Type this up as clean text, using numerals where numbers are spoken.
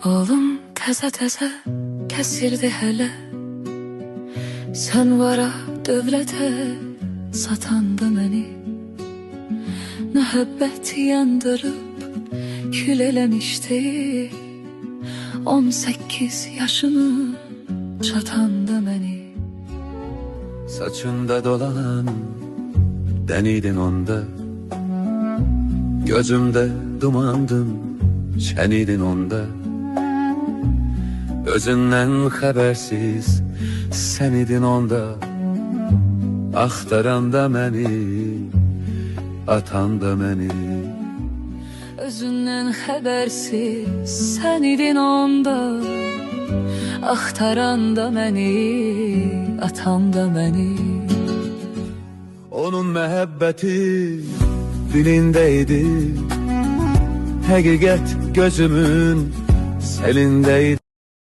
Oğlum təzə kəsirdi hələ. Sən vara dövlətə satandı məni. Məhəbbət yandırıb kül eləmişdi. 18 yaşımı çatandı məni. Saçında dolanan denidin onda. Gözümde dumandın şenidin onda. Özünden habersiz sen idin onda. Axtaran da məni, atan da məni. Özündən xəbərsiz sən idin onda. Axtaran da məni, atan da məni. Onun məhəbbəti dilindeydi. Həqiqət gözümün selindeydi.